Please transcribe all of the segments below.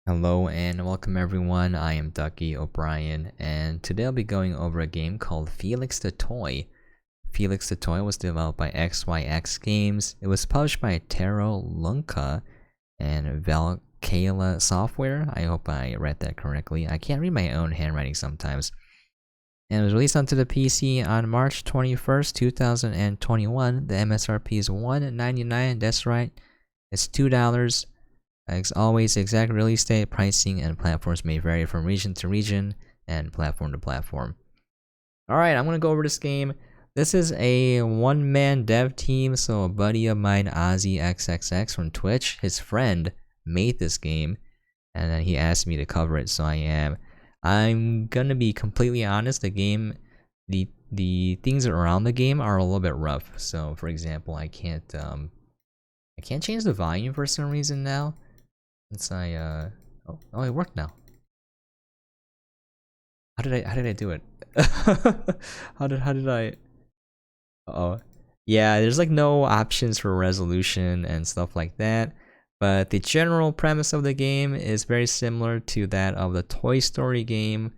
Hello and welcome everyone, I am Ducky Obrien, and today I'll be going over a game called Felix the Toy. Felix the Toy was developed by XYX Games. It was published by Tero, Lunkka, and Valkeala software. I hope I read that correctly. I can't read my own handwriting sometimes. And it was released onto the PC on March 21st, 2021. The MSRP is $1.99, that's right. It's $2. As always, the exact release date, pricing, and platforms may vary from region to region and platform to platform. Alright, I'm gonna go over this game. This is a one-man dev team, so a buddy of mine, OzzyXXX from Twitch, his friend, made this game, and then he asked me to cover it, so I am. I'm gonna be completely honest, the game, the things around the game are a little bit rough. So, for example, I can't change the volume for some reason now. Since oh, it worked now. How did I do it? how did I? Uh-oh. Yeah, there's like no options for resolution and stuff like that. But the general premise of the game is very similar to that of the Toy Story game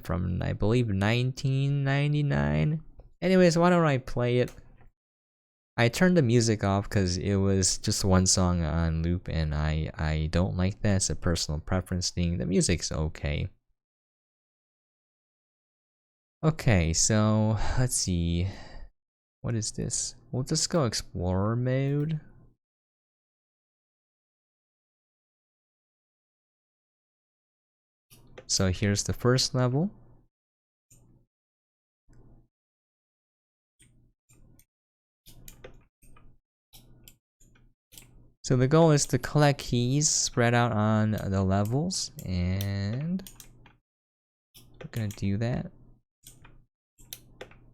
from, I believe, 1999. Anyways, why don't I play it? I turned the music off because it was just one song on loop, and I don't like that. It's a personal preference thing. The music's okay. Okay, so let's see. What is this? We'll just go Explorer mode. So here's the first level. So the goal is to collect keys spread out on the levels, and we're gonna do that.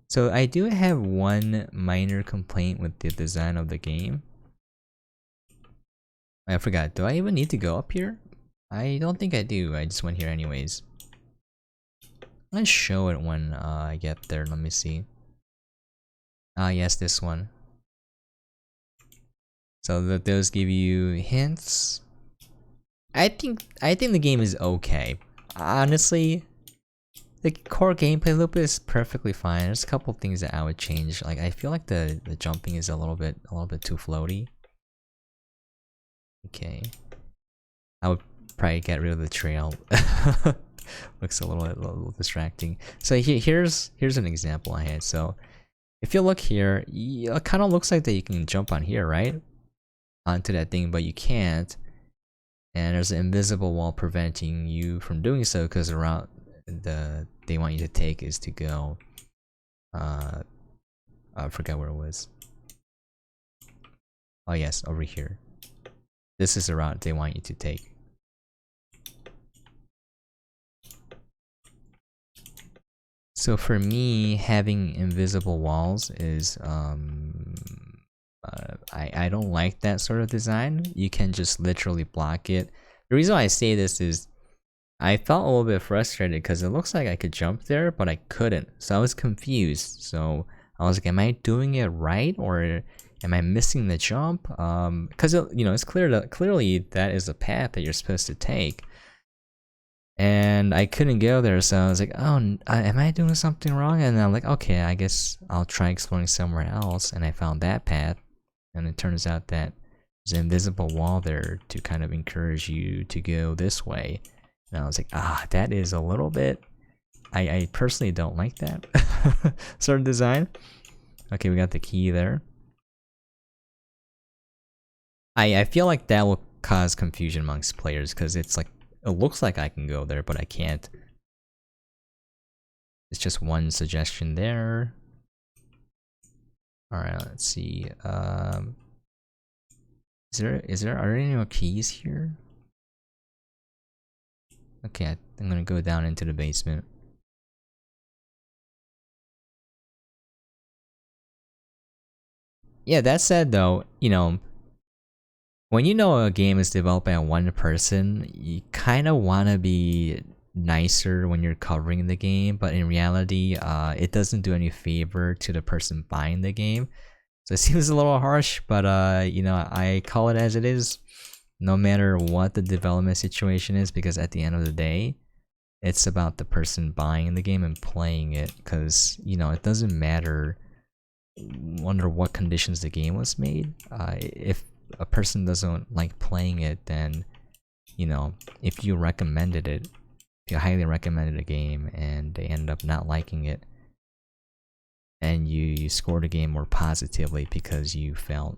So I do have one minor complaint with the design of the game. I forgot, do I even need to go up here? I don't think I do, I just went here anyways. I'm gonna show it when I get there, let me see. Ah yes, this one. So that those give you hints. I think the game is okay. Honestly, the core gameplay loop is perfectly fine. There's a couple things that I would change. Like I feel like the jumping is a little bit too floaty. Okay, I would probably get rid of the trail. Looks a little distracting. So here's an example I had. So if you look here, it kind of looks like that you can jump on here, right? Onto that thing, but you can't, and there's an invisible wall preventing you from doing so because the route they want you to take is to go I forgot where it was. Oh yes, over here. This is the route they want you to take. So for me, having invisible walls is I don't like that sort of design. You can just literally block it. The reason why I say this is I felt a little bit frustrated because it looks like I could jump there, but I couldn't. So I was confused. So I was like, am I doing it right, or am I missing the jump? Because it's clearly that is a path that you're supposed to take. And I couldn't go there, so I was like, oh, am I doing something wrong? And I'm like, okay, I guess I'll try exploring somewhere else. And I found that path. And it turns out that there's an invisible wall there to kind of encourage you to go this way. And I was like, that is a little bit... I personally don't like that sort of design. Okay, we got the key there. I feel like that will cause confusion amongst players because it's like, it looks like I can go there, but I can't. It's just one suggestion there. Alright, let's see. Are there any more keys here? Okay, I'm gonna go down into the basement. Yeah, that said though, when you know a game is developed by one person, you kind of want to be nicer when you're covering the game, but in reality, it doesn't do any favor to the person buying the game. So it seems a little harsh, but I call it as it is. no matter what the development situation is, because at the end of the day, it's about the person buying the game and playing it, because, you know, it doesn't matter under what conditions the game was made. If a person doesn't like playing it, then, you know, if you recommended it, if you highly recommended a game and they end up not liking it, and you scored a game more positively because you felt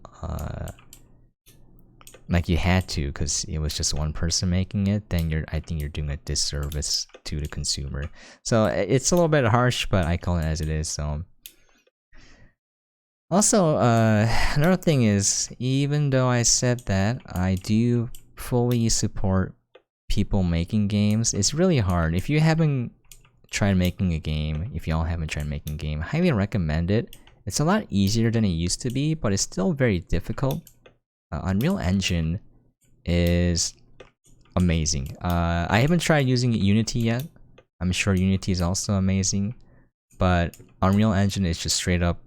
like you had to, because it was just one person making it, then I think you're doing a disservice to the consumer. So it's a little bit harsh, but I call it as it is. So also, another thing is, even though I said that, I do fully support people making games. It's really hard. If you haven't tried making a game, if y'all haven't tried making a game, highly recommend it. It's a lot easier than it used to be, but it's still very difficult. Unreal Engine is amazing. I haven't tried using Unity yet. I'm sure Unity is also amazing, but Unreal Engine is just straight up,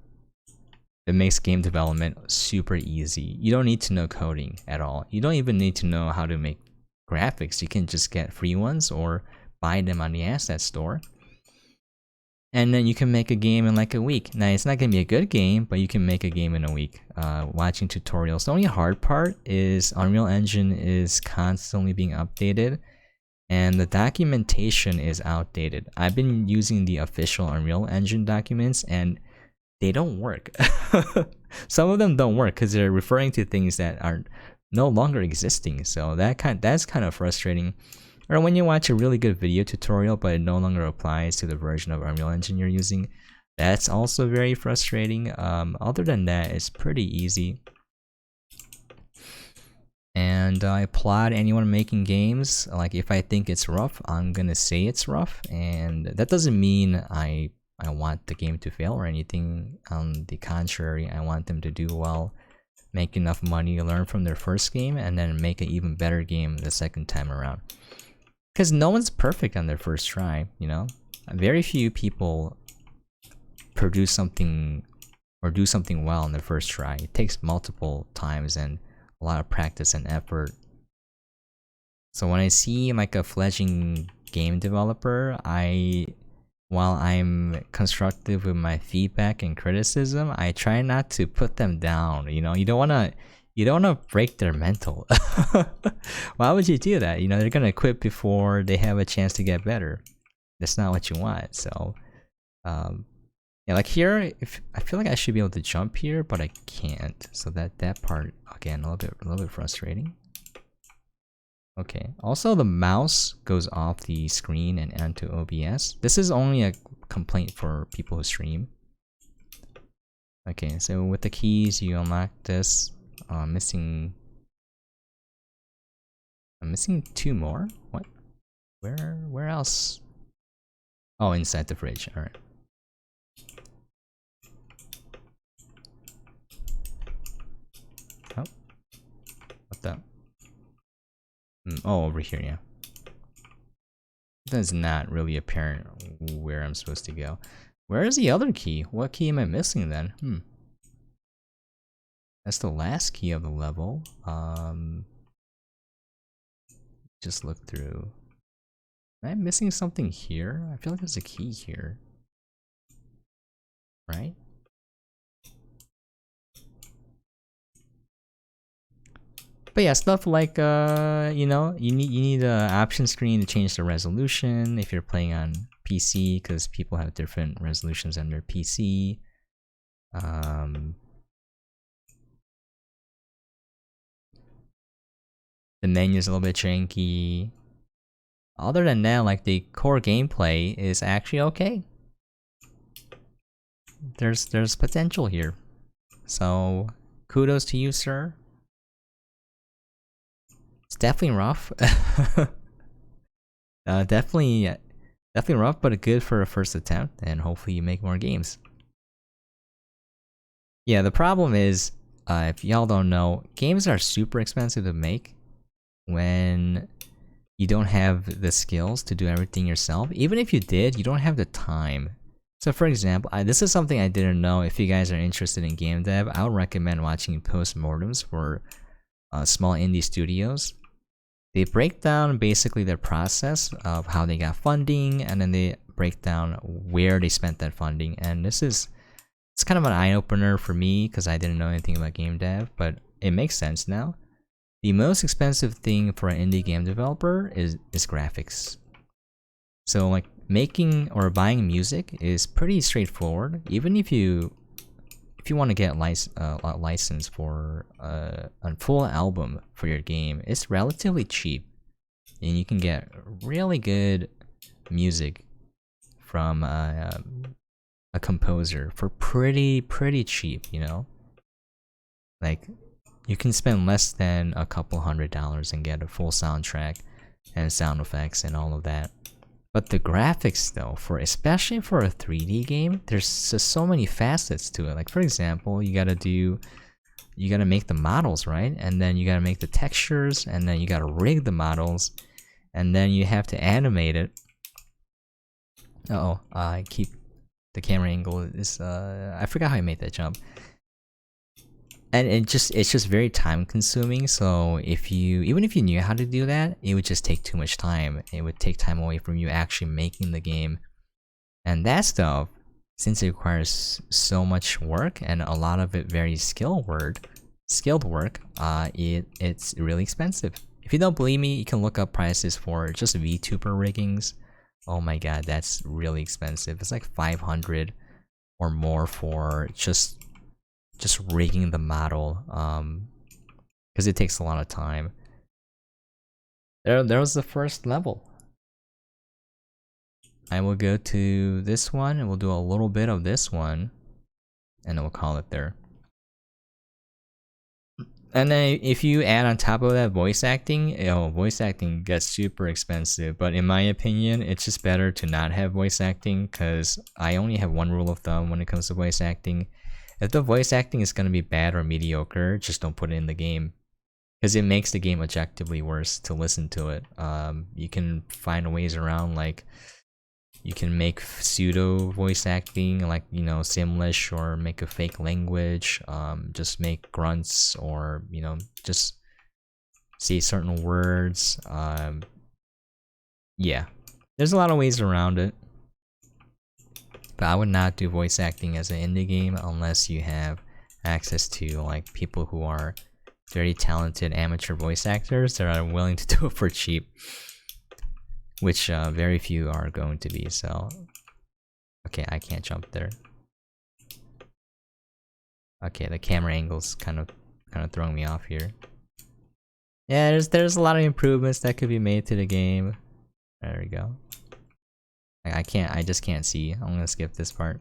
it makes game development super easy. You don't need to know coding at all. You don't even need to know how to make graphics. You can just get free ones or buy them on the asset store, and then you can make a game in like a week. Now, it's not gonna be a good game, but you can make a game in a week. Watching tutorials. The only hard part is Unreal Engine is constantly being updated, and the documentation is outdated. I've been using the official Unreal Engine documents, and they don't work. Some of them don't work because they're referring to things that are no longer existing. So that's kind of frustrating. Or when you watch a really good video tutorial, but it no longer applies to the version of Unreal Engine you're using, that's also very frustrating. Other than that, it's pretty easy. And I applaud anyone making games. Like, if I think it's rough, I'm gonna say it's rough, and that doesn't mean I want the game to fail or anything. On the contrary, I want them to do well, make enough money, learn from their first game, and then make an even better game the second time around. Because no one's perfect on their first try, you know? Very few people produce something or do something well on their first try. It takes multiple times and a lot of practice and effort. So when I see like a fledgling game developer, while I'm constructive with my feedback and criticism, I try not to put them down. You know, you don't wanna break their mental. Why would you do that? You know, they're gonna quit before they have a chance to get better. That's not what you want. So, yeah, like here, if I feel like I should be able to jump here, but I can't. So that part again, a little bit frustrating. Okay. Also, the mouse goes off the screen and onto OBS. This is only a complaint for people who stream. Okay, so with the keys, you unlock this. I'm missing 2 more. What? Where else? Oh, inside the fridge. All right. Oh, what the? Oh, over here, yeah. That's not really apparent where I'm supposed to go. Where is the other key? What key am I missing then? That's the last key of the level. Just look through. Am I missing something here? I feel like there's a key here. Right? But yeah, stuff like you know, you need a option screen to change the resolution if you're playing on PC, because people have different resolutions on their PC. The menu's a little bit janky. Other than that, like, the core gameplay is actually okay. There's potential here. So kudos to you, sir. It's definitely rough. Definitely rough, but good for a first attempt, and hopefully you make more games. Yeah, the problem is, if y'all don't know, games are super expensive to make when you don't have the skills to do everything yourself. Even if you did, you don't have the time. So for example, this is something I didn't know. If you guys are interested in game dev, I would recommend watching postmortems for small indie studios. They break down basically their process of how they got funding, and then they break down where they spent that funding. And it's kind of an eye-opener for me because I didn't know anything about game dev, but it makes sense now. The most expensive thing for an indie game developer is graphics. So like making or buying music is pretty straightforward. Even if you want to get a license for a full album for your game, it's relatively cheap, and you can get really good music from a composer for pretty cheap. You know, like you can spend less than a couple $100 and get a full soundtrack and sound effects and all of that. But the graphics though, especially for a 3D game, there's just so many facets to it. Like for example, you gotta make the models, right? And then you gotta make the textures, and then you gotta rig the models, and then you have to animate it. I keep the camera angle is I forgot how I made that jump. And it's just very time consuming. So even if you knew how to do that, it would just take too much time. It would take time away from you actually making the game. And that stuff, since it requires so much work and a lot of it very skilled work, it's really expensive. If you don't believe me, you can look up prices for just VTuber riggings. Oh my god, that's really expensive. It's like 500 or more for just rigging the model, because it takes a lot of time. There was the first level. I will go to this one, and we'll do a little bit of this one, and then we'll call it there. And then if you add on top of that voice acting, voice acting gets super expensive. But in my opinion, it's just better to not have voice acting, because I only have one rule of thumb when it comes to voice acting. If the voice acting is going to be bad or mediocre, just don't put it in the game, because it makes the game objectively worse to listen to it. You can find ways around, like you can make pseudo voice acting, like, you know, Simlish, or make a fake language, just make grunts, or, you know, just say certain words. Yeah, there's a lot of ways around it. But I would not do voice acting as an indie game unless you have access to like people who are very talented amateur voice actors that are willing to do it for cheap, which very few are going to be. So, okay, I can't jump there. Okay, the camera angle's kind of throwing me off here. Yeah, there's a lot of improvements that could be made to the game. There we go. I just can't see. I'm gonna skip this part.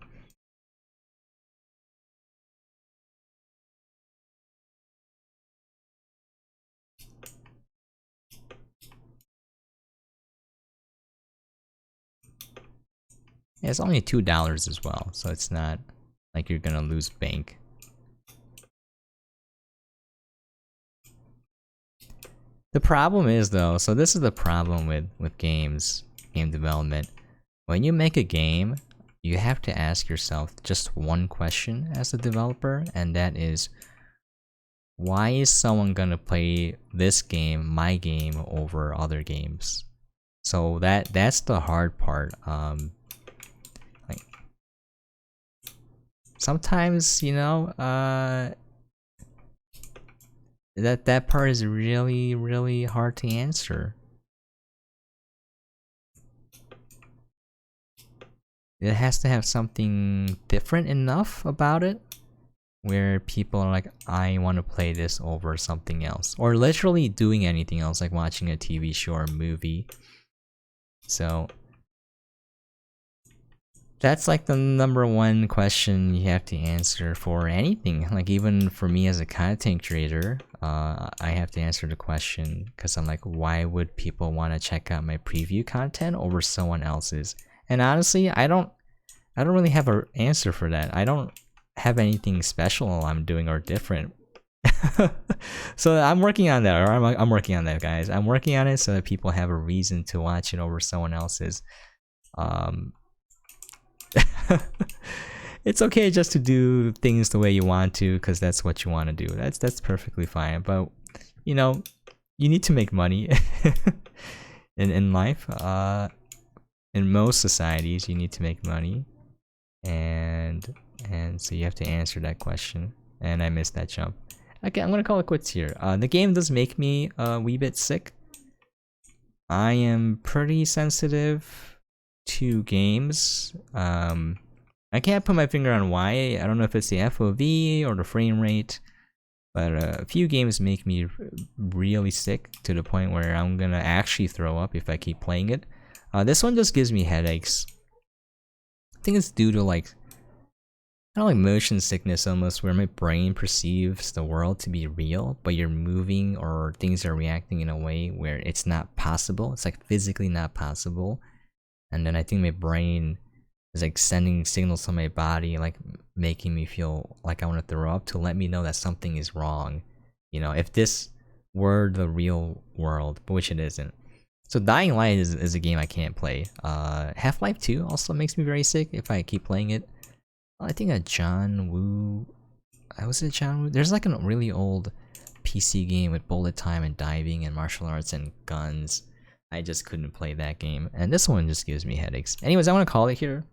Yeah, it's only $2 as well, so it's not like you're gonna lose bank. The problem is though, so this is the problem with game development. When you make a game, you have to ask yourself just one question as a developer, and that is, why is someone gonna play this game, my game, over other games? So that's the hard part. Like sometimes, you know, that part is really hard to answer. It has to have something different enough about it where people are like, I want to play this over something else, or literally doing anything else, like watching a TV show or movie. So that's like the number one question you have to answer for anything. Like even for me as a content creator, I have to answer the question, because I'm like, why would people want to check out my preview content over someone else's? And honestly, I don't really have an answer for that. I don't have anything special I'm doing or different. So I'm working on that, or I'm working on that, guys. I'm working on it so that people have a reason to watch it over someone else's. It's okay just to do things the way you want to, because that's what you want to do. That's perfectly fine. But you know, you need to make money in life. In most societies, you need to make money, and so you have to answer that question. And I missed that jump. Okay, I'm gonna call it quits here. The game does make me a wee bit sick. I am pretty sensitive to games. I can't put my finger on why. I don't know if it's the FOV or the frame rate, but a few games make me really sick to the point where I'm gonna actually throw up if I keep playing it. This one just gives me headaches. I think it's due to like, kind of like motion sickness almost, where my brain perceives the world to be real, but you're moving or things are reacting in a way where it's not possible. It's like physically not possible. And then I think my brain is like sending signals to my body, like making me feel like I want to throw up to let me know that something is wrong. You know, if this were the real world, but which it isn't. So Dying Light is a game I can't play. Half-Life 2 also makes me very sick if I keep playing it. I think a John Woo... was it John Woo? There's like a really old PC game with bullet time and diving and martial arts and guns. I just couldn't play that game. And this one just gives me headaches. Anyways, I want to call it here.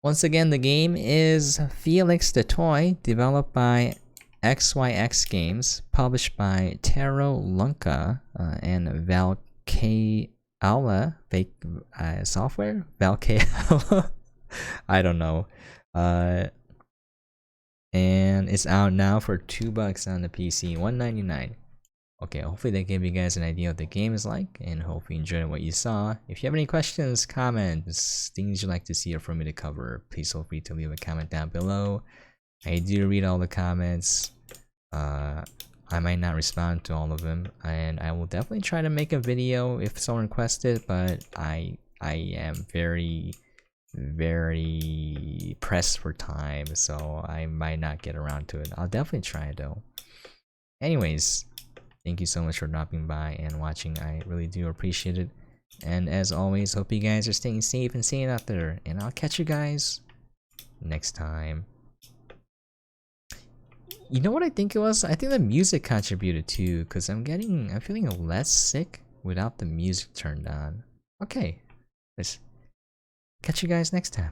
Once again, the game is Felix the Toy, developed by XYX Games, published by Tero, Lunkka, and Valkeala software? Valkeala? I don't know. And it's out now for $2 on the PC, $1.99. Okay, hopefully that gave you guys an idea what the game is like, and hope you enjoyed what you saw. If you have any questions, comments, things you'd like to see or for me to cover, please feel free to leave a comment down below. I do read all the comments. I might not respond to all of them, and I will definitely try to make a video if someone requests it, but I am very pressed for time, so I might not get around to it. I'll definitely try though. Anyways, thank you so much for dropping by and watching. I really do appreciate it. And as always, hope you guys are staying safe and sane out there. And I'll catch you guys next time. You know what I think it was? I think the music contributed too, because I'm feeling less sick without the music turned on. Okay. Let's catch you guys next time.